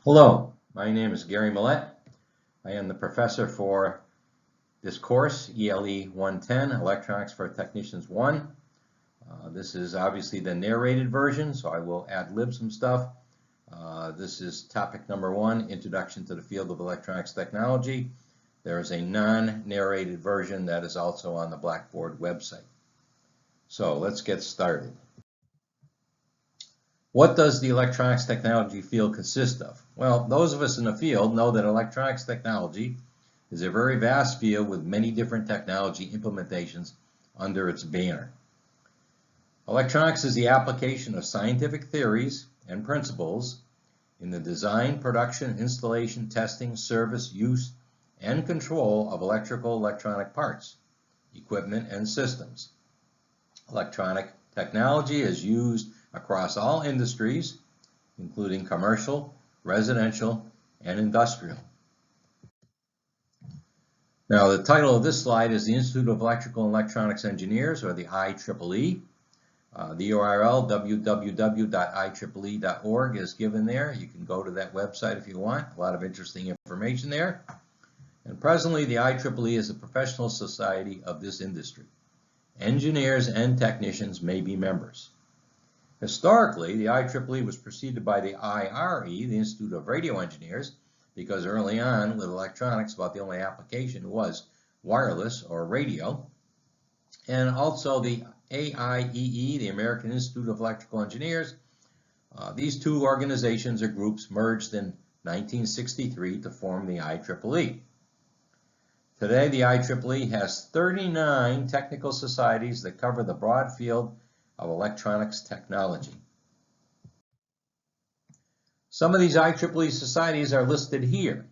Hello, my name is Gary Millett. I am the professor for this course, ELE-110, Electronics for Technicians 1. This is obviously the narrated version, so I will ad-lib some stuff. This is topic number 1, Introduction to the Field of Electronics Technology. There is a non-narrated version that is also on the Blackboard website. So let's get started. What does the electronics technology field consist of? Well, those of us in the field know that electronics technology is a very vast field with many different technology implementations under its banner. Electronics is the application of scientific theories and principles in the design, production, installation, testing, service, use, and control of electronic parts, equipment, and systems. Electronic technology is used across all industries, including commercial, residential, and industrial. Now, the title of this slide is the Institute of Electrical and Electronics Engineers, or the IEEE. The URL www.ieee.org is given there. You can go to that website if you want. A lot of interesting information there. And presently, the IEEE is a professional society of this industry. Engineers and technicians may be members. Historically, the IEEE was preceded by the IRE, the Institute of Radio Engineers, because early on with electronics, about the only application was wireless or radio. And also the AIEE, the American Institute of Electrical Engineers. These two organizations or groups merged in 1963 to form the IEEE. Today, the IEEE has 39 technical societies that cover the broad field of electronics technology. Some of these IEEE societies are listed here,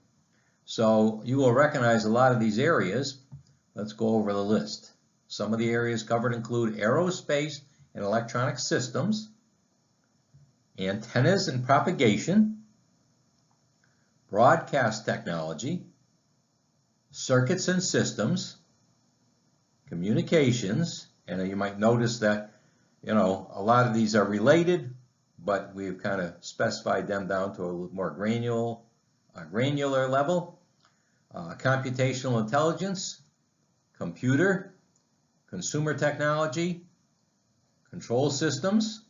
so you will recognize a lot of these areas. Let's go over the list. Some of the areas covered include aerospace and electronic systems, antennas and propagation, broadcast technology, circuits and systems, communications, and you might notice that a lot of these are related, but we've kind of specified them down to a little more granular level. Computational intelligence, computer, consumer technology, control systems,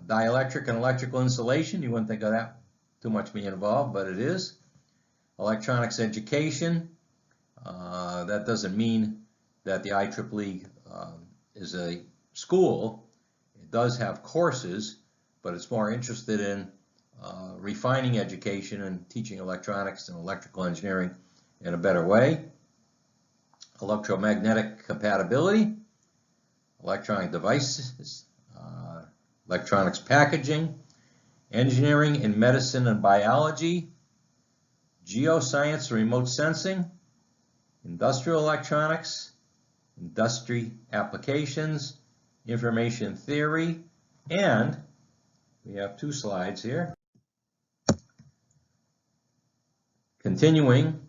dielectric and electrical insulation. You wouldn't think of that too much being involved, but it is. Electronics education. That doesn't mean that the IEEE is a school. It does have courses, but it's more interested in refining education and teaching electronics and electrical engineering in a better way. Electromagnetic compatibility, electronic devices, electronics packaging, engineering in medicine and biology, geoscience and remote sensing, industrial electronics, industry applications, information theory, and we have two slides here. Continuing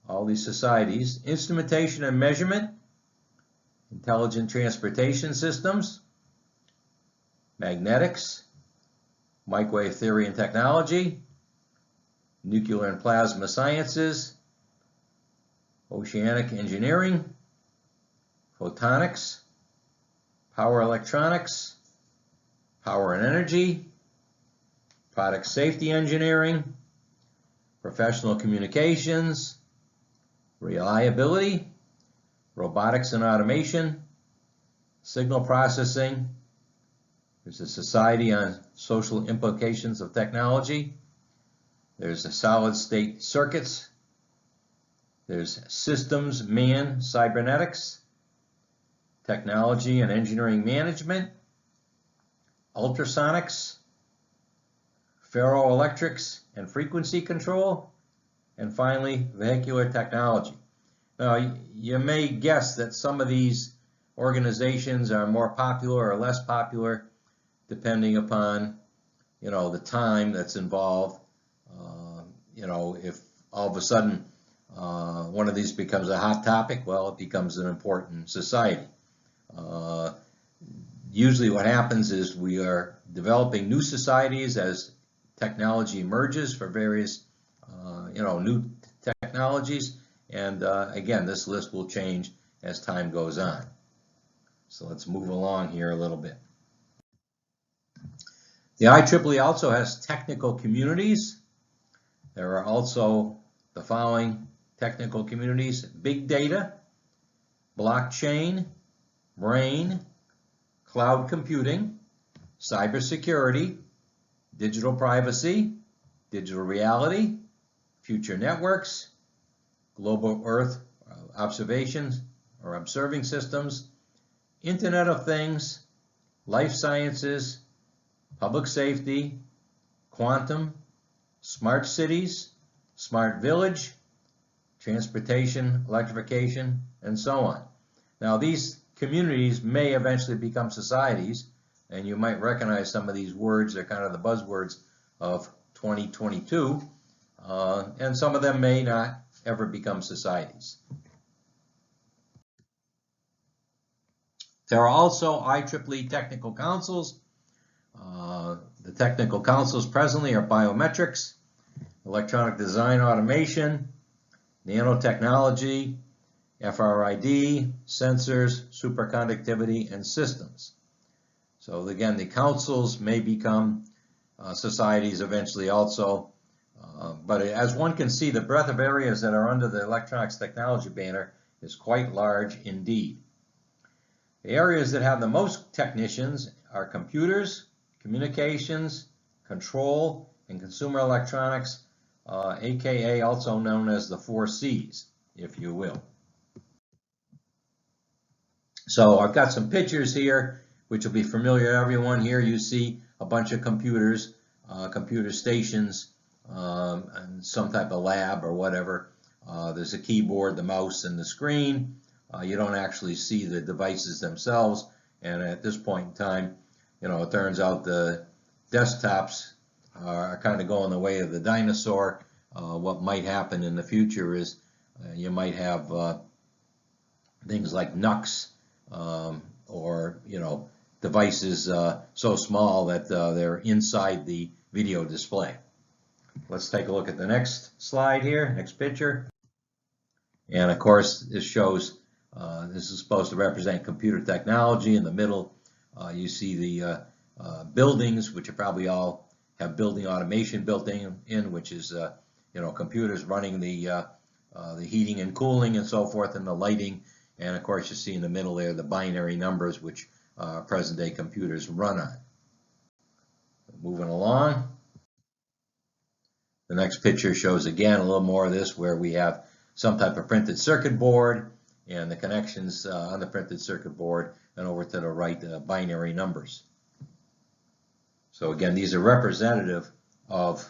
all these societies, instrumentation and measurement, intelligent transportation systems, magnetics, microwave theory and technology, nuclear and plasma sciences, oceanic engineering, photonics, power electronics, power and energy, product safety engineering, professional communications, reliability, robotics and automation, signal processing. There's a society on social implications of technology. There's a solid state circuits. There's systems, cybernetics, technology and engineering management, ultrasonics, ferroelectrics and frequency control, and finally, vehicular technology. Now, you may guess that some of these organizations are more popular or less popular depending upon, the time that's involved. If all of a sudden one of these becomes a hot topic, well, it becomes an important society. Usually what happens is we are developing new societies as technology emerges for various new technologies, and again, this list will change as time goes on. So let's move along here a little bit. The IEEE also has technical communities. There are also the following technical communities: big data, blockchain, brain, cloud computing, cybersecurity, digital privacy, digital reality, future networks, global Earth observations or observing systems, Internet of Things, life sciences, public safety, quantum, smart cities, smart village, transportation, electrification, and so on. Now, these communities may eventually become societies, and you might recognize some of these words. They're kind of the buzzwords of 2022, and some of them may not ever become societies. There are also IEEE technical councils. The technical councils presently are biometrics, electronic design automation, nanotechnology, FRID, sensors, superconductivity, and systems. So again, the councils may become societies eventually also, but as one can see, the breadth of areas that are under the electronics technology banner is quite large indeed. The areas that have the most technicians are computers, communications, control, and consumer electronics, aka also known as the 4 C's, if you will. So I've got some pictures here which will be familiar to everyone. Here you see a bunch of computers, computer stations, and some type of lab or whatever. There's a keyboard, the mouse, and the screen. You don't actually see the devices themselves, and at this point in time, it turns out the desktops are kind of going the way of the dinosaur. What might happen in the future is you might have things like NUCs or devices so small that they're inside the video display. Let's take a look at the next slide here, next picture. And of course, this shows this is supposed to represent computer technology. In the middle, you see the buildings, which are probably all have building automation built in, which is computers running the heating and cooling and so forth, and the lighting. And of course, you see in the middle there the binary numbers, which present-day computers run on. Moving along. The next picture shows again a little more of this, where we have some type of printed circuit board and the connections on the printed circuit board, and over to the right, binary numbers. So again, these are representative of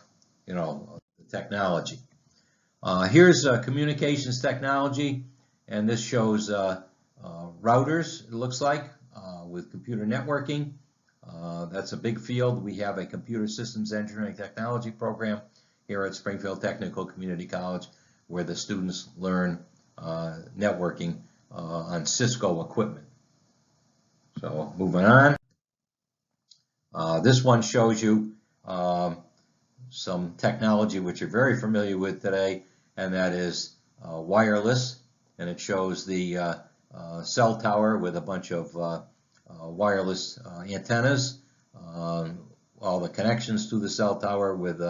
the technology. Here's communications technology, and this shows routers, it looks like, with computer networking. That's a big field. We have a computer systems engineering technology program here at Springfield Technical Community College, where the students learn networking on Cisco equipment. So moving on. This one shows you some technology which you're very familiar with today, and that is wireless. And it shows the cell tower with a bunch of wireless antennas, all the connections to the cell tower with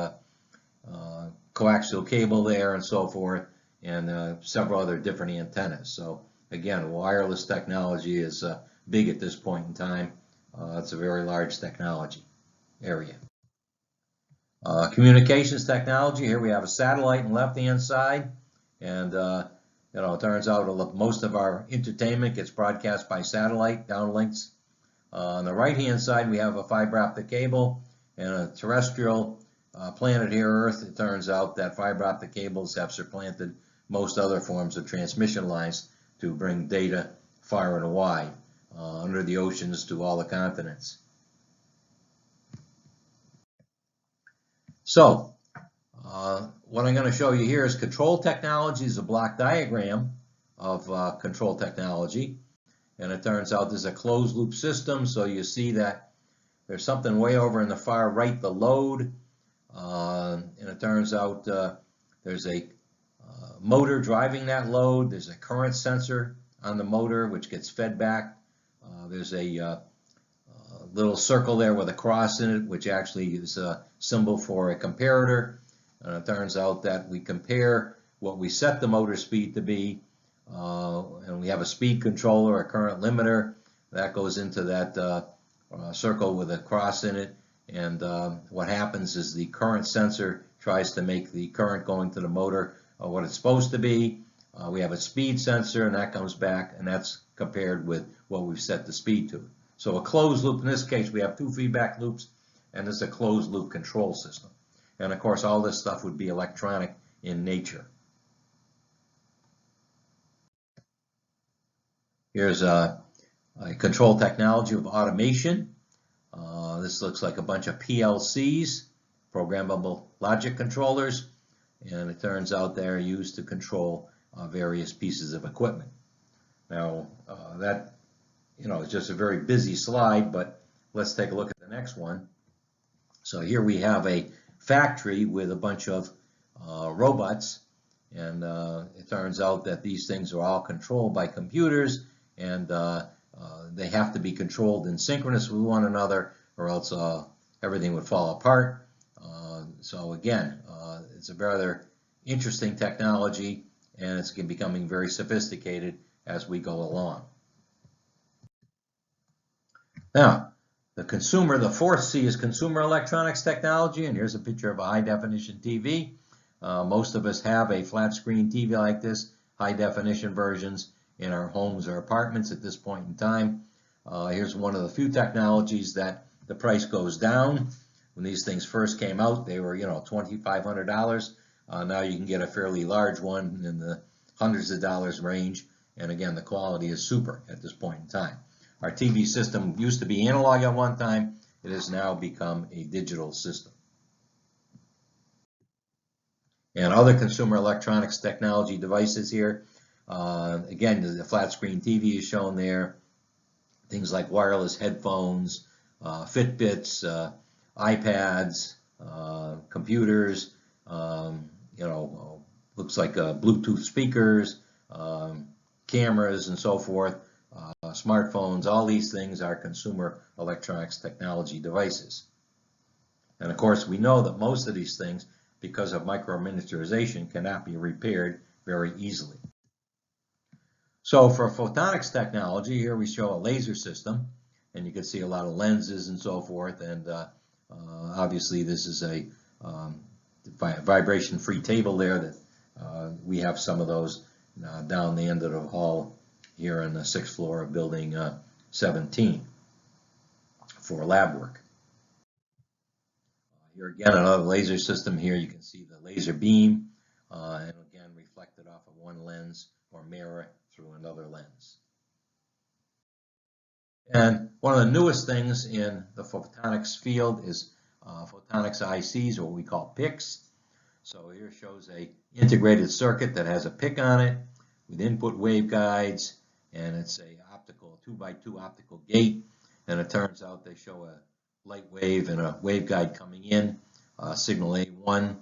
coaxial cable there and so forth, and several other different antennas. So again, wireless technology is big at this point in time. It's a very large technology area. Communications technology, here we have a satellite on the left-hand side, and it turns out most of our entertainment gets broadcast by satellite downlinks. On the right-hand side, we have a fiber optic cable and a terrestrial planet here, Earth. It turns out that fiber optic cables have supplanted most other forms of transmission lines to bring data far and wide, under the oceans to all the continents. So, what I'm going to show you here is control technology is a block diagram of control technology. And it turns out there's a closed loop system, so you see that there's something way over in the far right, the load. turns out there's a motor driving that load. There's a current sensor on the motor which gets fed back. There's a little circle there with a cross in it, which actually is a symbol for a comparator. And it turns out that we compare what we set the motor speed to be, and we have a speed controller, a current limiter, that goes into that circle with a cross in it. And what happens is the current sensor tries to make the current going to the motor what it's supposed to be. We have a speed sensor, and that comes back, and that's compared with what we've set the speed to. So a closed loop, in this case, we have 2 feedback loops, and this is a closed loop control system. And of course, all this stuff would be electronic in nature. Here's a control technology of automation. This looks like a bunch of PLCs, programmable logic controllers, and it turns out they're used to control various pieces of equipment. Now, that is just a very busy slide, but let's take a look at the next one. So here we have a factory with a bunch of robots, and it turns out that these things are all controlled by computers, and they have to be controlled in synchronous with one another, or else everything would fall apart. So again, it's a rather interesting technology, and it's becoming very sophisticated as we go along. Now, the consumer, the fourth C is consumer electronics technology, and here's a picture of a high-definition TV. Most of us have a flat-screen TV like this, high-definition versions in our homes or apartments at this point in time. Here's one of the few technologies that the price goes down. When these things first came out, they were, $2,500. Now you can get a fairly large one in the hundreds of dollars range, and again, the quality is super at this point in time. Our TV system used to be analog at one time. It has now become a digital system. And other consumer electronics technology devices here. Again, the flat screen TV is shown there. Things like wireless headphones, Fitbits, iPads, computers, looks like Bluetooth speakers, cameras, and so forth. Smartphones, all these things are consumer electronics technology devices. And of course, we know that most of these things, because of micro-miniaturization, cannot be repaired very easily. So for photonics technology, here we show a laser system, and you can see a lot of lenses and so forth, and obviously this is a vibration-free table there that we have some of those down the end of the hall here on the 6th floor of building 17 for lab work. Here again, another laser system here. You can see the laser beam, and again reflected off of one lens or mirror through another lens. And one of the newest things in the photonics field is photonics ICs, or what we call PICs. So here shows a integrated circuit that has a PIC on it with input waveguides, and it's a optical 2x2 optical gate, and it turns out they show a light wave and a waveguide coming in, signal A1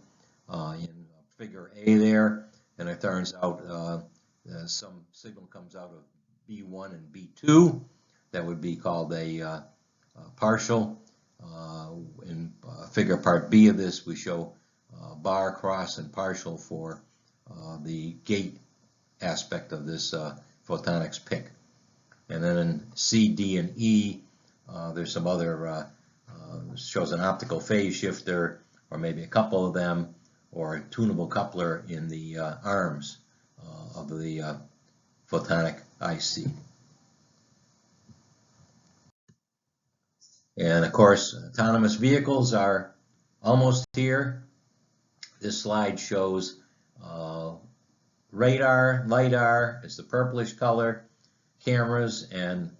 in figure A there, and it turns out some signal comes out of B1 and B2. That would be called a partial. In figure part B of this, we show bar, cross, and partial for the gate aspect of this photonics PIC. And then in C, D, and E, there's some other, shows an optical phase shifter, or maybe a couple of them, or a tunable coupler in the arms of the photonic IC. And of course, autonomous vehicles are almost here. This slide shows radar, LiDAR is the purplish color, cameras, and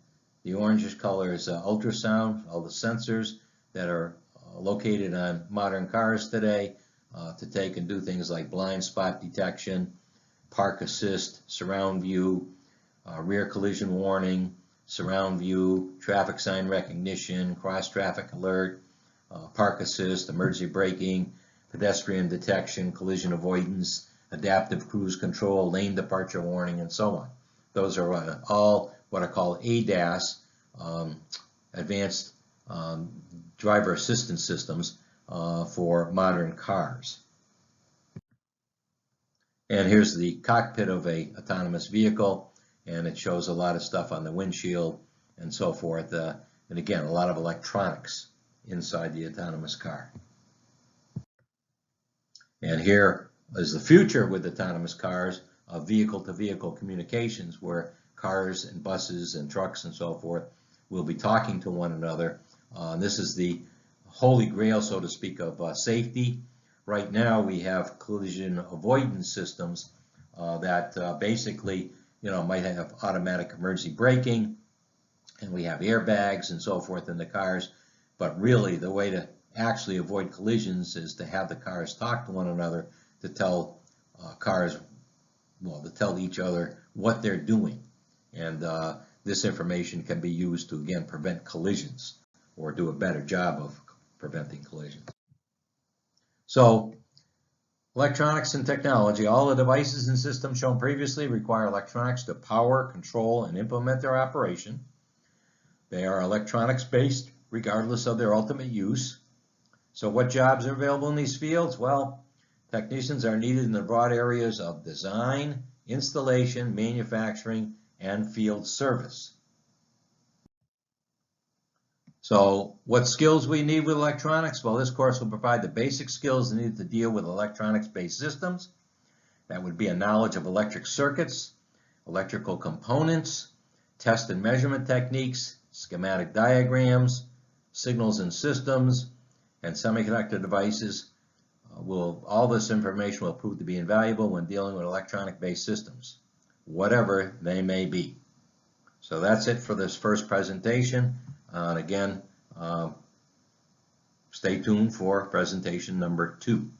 the orangish color is ultrasound, all the sensors that are located on modern cars today to take and do things like blind spot detection, park assist, surround view, rear collision warning, surround view, traffic sign recognition, cross traffic alert, park assist, emergency braking, pedestrian detection, collision avoidance, adaptive cruise control, lane departure warning, and so on. Those are all what I call ADAS, advanced driver assistance systems for modern cars. And here's the cockpit of an autonomous vehicle, and it shows a lot of stuff on the windshield and so forth. And again, a lot of electronics inside the autonomous car. And here is the future with autonomous cars of vehicle-to-vehicle communications, where cars and buses and trucks and so forth will be talking to one another. This is the holy grail, so to speak, of safety. Right now we have collision avoidance systems that basically, might have automatic emergency braking, and we have airbags and so forth in the cars. But really, the way to actually avoid collisions is to have the cars talk to one another, to tell to tell each other what they're doing. And this information can be used to, again, prevent collisions or do a better job of preventing collisions. So, electronics and technology. All the devices and systems shown previously require electronics to power, control, and implement their operation. They are electronics-based regardless of their ultimate use. So what jobs are available in these fields? Well, technicians are needed in the broad areas of design, installation, manufacturing, and field service. So what skills we need with electronics? Well, this course will provide the basic skills needed to deal with electronics-based systems. That would be a knowledge of electric circuits, electrical components, test and measurement techniques, schematic diagrams, signals and systems, and semiconductor devices. All this information will prove to be invaluable when dealing with electronic-based systems, whatever they may be. So that's it for this first presentation. And again, stay tuned for presentation number 2.